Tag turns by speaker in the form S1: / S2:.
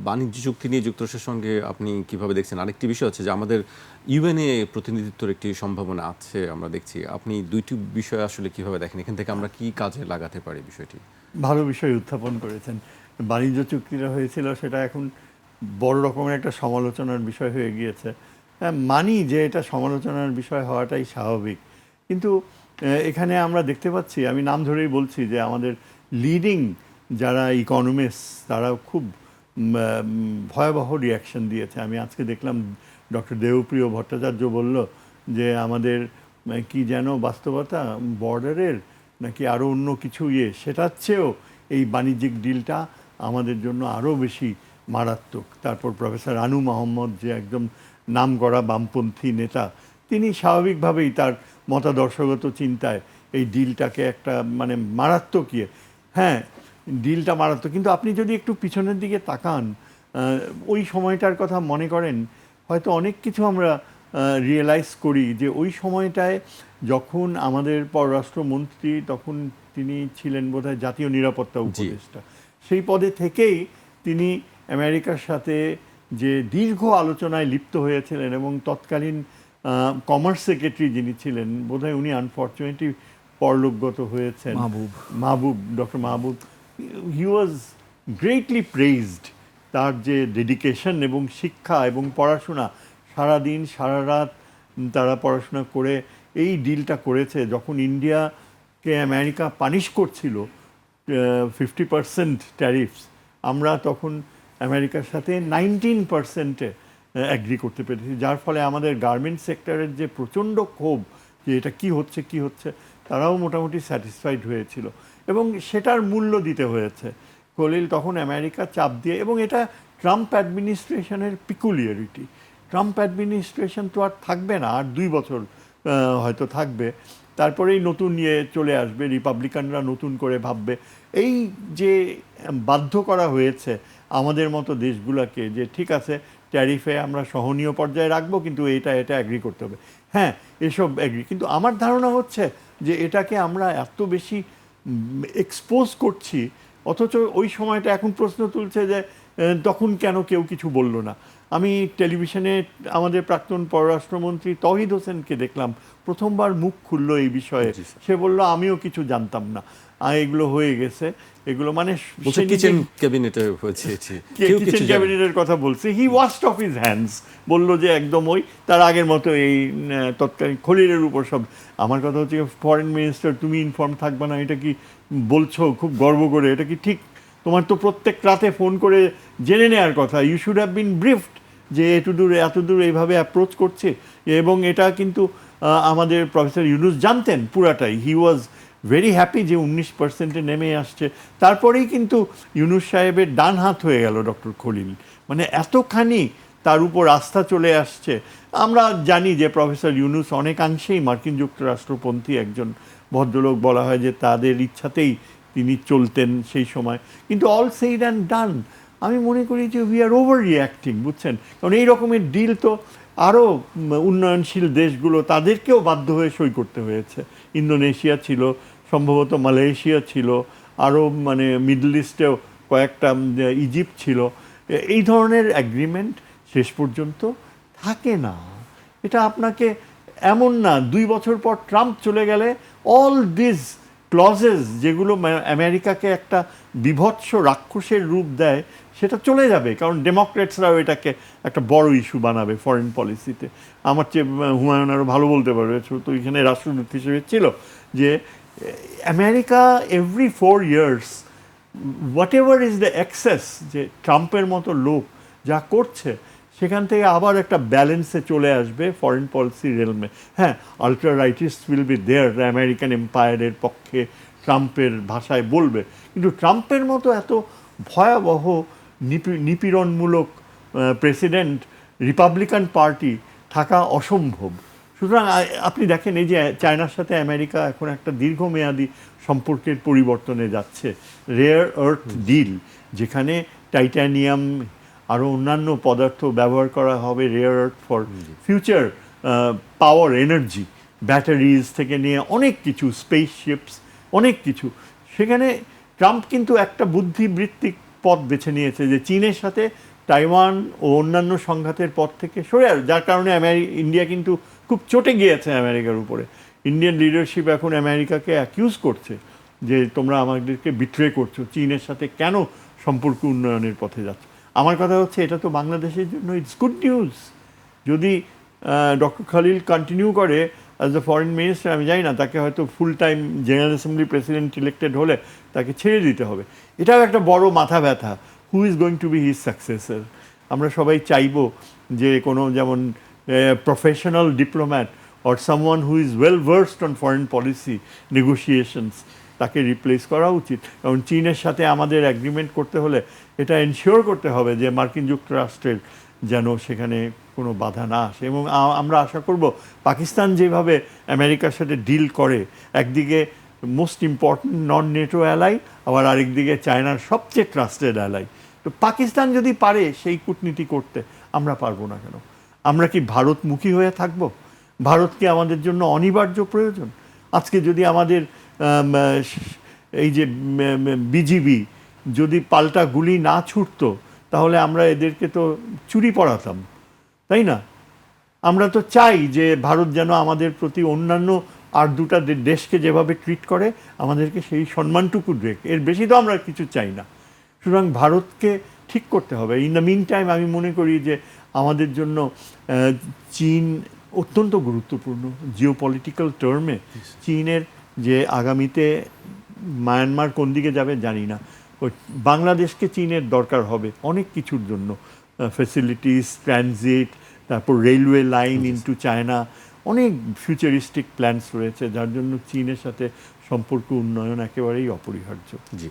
S1: বাণিজ্য চুক্তি নিয়ে যুক্তরাষ্ট্রের সঙ্গে আপনি কিভাবে দেখছেন? আরেকটি বিষয় হচ্ছে যে আমাদের ইউএনএ প্রতিনিধিত্বের একটি সম্ভাবনা আছে আমরা দেখছি। আপনি ২ টি বিষয় আসলে কিভাবে দেখেন? এখান থেকে আমরা কি কাজে লাগাতে পারি বিষয়টি?
S2: ভালো বিষয় উত্থাপন করেছেন। বাণিজ্য চুক্তিটা হয়েছিল সেটা এখন বড় রকমের একটা সমালোচনার বিষয় হয়ে গিয়েছে। হ্যাঁ, মানি যে এটা সমালোচনার বিষয় হওয়াটাই স্বাভাবিক। কিন্তু এখানে আমরা দেখতে পাচ্ছি, আমি নাম ধরেই বলছি যে আমাদের লিডিং যারা ইকোনমিস্ট তারা খুব ভয়াবহ রিয়াকশন দিয়েছে। আমি আজকে দেখলাম ডক্টর দেবপ্রিয় ভট্টাচার্য বলল যে আমাদের কি যেন বাস্তবতা বর্ডারের নাকি আরও অন্য কিছু সেটার চেয়েও এই বাণিজ্যিক ডিলটা আমাদের জন্য আরও বেশি মারাত্মক। তারপর প্রফেসর আনু মোহাম্মদ যে একদম নামকরা বামপন্থী নেতা, তিনি স্বাভাবিকভাবেই তার মতাদর্শগত চিন্তায় এই ডিলটাকে একটা মানে মারাত্মক হ্যাঁ, ডিলটা মারাত্মক। কিন্তু আপনি যদি একটু পিছনের দিকে তাকান, ওই সময়টার কথা মনে করেন, হয়তো অনেক কিছু আমরা রিয়েলাইজ করি যে ওই সময়টায় যখন আমাদের পররাষ্ট্রমন্ত্রী, তখন তিনি ছিলেন বোধহয় জাতীয় নিরাপত্তা উপদেষ্টা, সেই পদে থেকেই তিনি আমেরিকার সাথে যে দীর্ঘ আলোচনায় লিপ্ত হয়েছিলেন এবং তৎকালীন কমার্স সেক্রেটারি যিনি ছিলেন, বোধহয় উনি আনফর্চুনেটলি পরলোকগত হয়েছেন, মাহবুব, ডক্টর মাহবুব, হি ওয়াজ গ্রেটলি প্রেইজড। তার যে ডেডিকেশন এবং শিক্ষা এবং পড়াশোনা, সারাদিন সারা রাত তারা পড়াশোনা করে এই ডিলটা করেছে। যখন ইন্ডিয়াকে আমেরিকা পানিশ করছিল 50% ট্যারিফস, আমরা তখন আমেরিকার সাথে 19%-এ অ্যাগ্রি করতে পেরেছি, যার ফলে আমাদের গার্মেন্ট সেক্টরের যে প্রচণ্ড ক্ষোভ যে এটা কি হচ্ছে কি হচ্ছে, তারাও মোটামুটি স্যাটিসফাইড হয়েছিল এবং সেটার মূল্য দিতে হয়েছে। খলিল তখন আমেরিকা চাপ দিয়ে, এবং এটা ট্রাম্প অ্যাডমিনিস্ট্রেশনের পিকুলিয়ারিটি। ট্রাম্প অ্যাডমিনিস্ট্রেশন তো আর থাকবে না, আর 2 বছর হয়তো থাকবে, তারপরেই নতুন চলে আসবে, রিপাবলিকানরা নতুন করে ভাববে। এই যে বাধ্য করা হয়েছে আমাদের মতো দেশগুলোকে যে ঠিক আছে, ট্যারিফে আমরা সহনীয় পর্যায়ে রাখবো, কিন্তু এটা অ্যাগ্রি করতে হবে। হ্যাঁ, এসব অ্যাগ্রি, কিন্তু আমার ধারণা হচ্ছে যে এটাকে আমরা এত বেশি এক্সপোজ করছি, অথচ ওই সময়টা এখন প্রশ্ন তুলছে যে তখন কেন কেউ কিছু বলল না। আমি টেলিভিশনে আমাদের প্রাক্তন পররাষ্ট্রমন্ত্রী তৌহিদ হোসেনকে দেখলাম, প্রথমবার মুখ খুলল এই বিষয়ে। সে বলল আমিও কিছু জানতাম না, এগুলো হয়ে গেছে, এগুলো মানে
S1: কিচেন ক্যাবিনেটে হয়েছে,
S2: কিচেন ক্যাবিনেটের কথা বলছে। হি ওয়াশড অফ হিজ হ্যান্ডস, বলল যে একদম ওই তার আগের মতো এই তৎকালীন খলিলের উপর সব। আমার কথা হচ্ছে ফরেন মিনিস্টার, তুমি ইনফর্ম থাকবে না, এটা কি বলছো খুব গর্ব করে? এটা কি ঠিক? তোমার তো প্রত্যেক রাতে ফোন করে জেনে নেওয়ার কথা। ইউ শুড হ্যাভ বিন ব্রিফড যে এত দূর এইভাবে অ্যাপ্রোচ করছে। এবং এটা কিন্তু আমাদের প্রফেসর ইউনুস জানতেন পুরাটাই। হি ওয়াজ ভেরি হ্যাপি যে 19%-এ নেমে আসছে। তারপরেই কিন্তু ইউনুস সাহেবের ডান হাত হয়ে গেল ডক্টর খলিল, মানে এতখানি তার উপর আস্থা চলে আসছে। আমরা জানি যে প্রফেসর ইউনুস অনেকাংশেই মার্কিন যুক্তরাষ্ট্রপন্থী একজন ভদ্রলোক, বলা হয় যে তাদের ইচ্ছাতেই তিনি চলতেন সেই সময়। কিন্তু অল সেইড অ্যান্ড ডান, আমি মনে করি যে উই আর ওভার রিয়াক্টিং, বুঝছেন? কারণ এই রকমের ডিল তো আরও উন্নয়নশীল দেশগুলো, তাদেরকেও বাধ্য হয়ে সই করতে হয়েছে। ইন্দোনেশিয়া ছিল, সম্ভবত মালয়েশিয়া ছিল, আরও মানে মিডল ইস্টেও কয়েকটা, ইজিপ্ট ছিল। এই ধরনের অ্যাগ্রিমেন্ট শেষ পর্যন্ত থাকে না। এটা আপনাকে এমন না 2 বছর পর ট্রাম্প চলে গেলে অল দিস ক্লজেস যেগুলো আমেরিকাকে একটা বিভৎস রাক্ষসের রূপ দেয়, সেটা চলে যাবে, কারণ ডেমোক্রেটসরাও এটাকে একটা বড় ইস্যু বানাবে ফরেন পলিসিতে। আমার চেয়ে হুমায়ুন আরও ভালো বলতে পারবে, তো এখানে রাষ্ট্রদূত হিসেবে ছিল, যে America every 4 years whatever is the access, যে ট্রাম্পের মতো লোক যা করছে, সেখান থেকে আবার একটা ব্যালেন্সে চলে আসবে ফরেন পলিসি রেলমে। হ্যাঁ, ultra rightist will be there, American এম্পায়ারের পক্ষে ট্রাম্পের ভাষায় বলবে, কিন্তু ট্রাম্পের মতো এত ভয়াবহ নিপীড়নমূলক প্রেসিডেন্ট রিপাবলিকান পার্টি থাকা অসম্ভব। সুতরাং আপনি দেখেন, এই যে চায়নার সাথে আমেরিকা এখন একটা দীর্ঘমেয়াদী সম্পর্কের পরিবর্তনে যাচ্ছে, রেয়ার আর্থ ডিল, যেখানে টাইটানিয়াম আরও অন্যান্য পদার্থ ব্যবহার করা হবে, rare earth for future power energy, batteries থেকে নিয়ে অনেক কিছু, স্পেসশিপস, অনেক কিছু। সেখানে ট্রাম্প কিন্তু একটা বুদ্ধিবৃত্তিক পথ বেছে নিয়েছে যে চীনের সাথে তাইওয়ান ও অন্যান্য সংঘাতের পথ থেকে সরে আসবে, যার কারণে ইন্ডিয়া কিন্তু খুব চটে গিয়েছে আমেরিকার উপরে। ইন্ডিয়ান লিডারশিপ এখন আমেরিকাকে অ্যাকিউজ করছে যে তোমরা আমাদেরকে বিট্রে করছো, চীনের সাথে কেন সম্পর্ক উন্নয়নের পথে যাচ্ছ। আমার কথা হচ্ছে এটা তো বাংলাদেশের জন্য ইটস গুড নিউজ। যদি ডক্টর খালিল কন্টিনিউ করে অ্যাজ দ্য ফরেন মিনিস্টার, আমি জানি না, তাকে হয়তো full time general assembly president elected হলে তাকে ছেড়ে দিতে হবে। এটাও একটা বড় মাথা ব্যথা, who is going to be his successor. আমরা সবাই চাইবো যে কোনো যেমন professional diplomat or someone who is well versed on foreign policy negotiations, তাকে রিপ্লেস করা উচিত। কারণ চীনের সাথে আমাদের অ্যাগ্রিমেন্ট করতে হলে এটা এনশিওর করতে হবে যে মার্কিন যুক্তরাষ্ট্রের যেন সেখানে কোনো বাধা না আসে। এবং আমরা আশা করব পাকিস্তান যেভাবে আমেরিকার সাথে ডিল করে, একদিকে মোস্ট ইম্পর্ট্যান্ট নন নেটো অ্যালাই, আবার আরেকদিকে চায়নার সবচেয়ে ট্রাস্টেড অ্যালাই, তো পাকিস্তান যদি পারে সেই কূটনীতি করতে, আমরা পারবো না কেন? আমরা কি ভারতমুখী হয়ে থাকব? ভারত কি আমাদের জন্য অনিবার্য প্রয়োজন? আজকে যদি আমাদের এই যে বিজিবি যদি পাল্টা গুলি না ছুটতো, তাহলে আমরা এদেরকে তো চুরি পড়াতাম, তাই না? আমরা তো চাই যে ভারত যেন আমাদের প্রতি অন্যান্য আর দুটা দেশকে যেভাবে ট্রিট করে আমাদেরকে সেই সম্মানটুকু দেখ, এর বেশি তো আমরা কিছু চাই না। সুতরাং ভারতকে ঠিক করতে হবে। ইন দ্য মিন টাইম আমি মনে করি যে আমাদের জন্য চীন অত্যন্ত গুরুত্বপূর্ণ জিওপলিটিক্যাল টার্মে। চীনের যে আগামীতে মায়ানমার কোন দিকে যাবে জানি না, বাংলাদেশকে চীনের দরকার হবে অনেক কিছুর জন্য, ফ্যাসিলিটিস, ট্রানজিট, তারপর রেলওয়ে লাইন ইনটু চায়না, অনেক ফিউচারিস্টিক প্ল্যানস রয়েছে, যার জন্য চীনের সাথে সম্পর্ক উন্নয়ন একেবারেই অপরিহার্য।
S1: জি।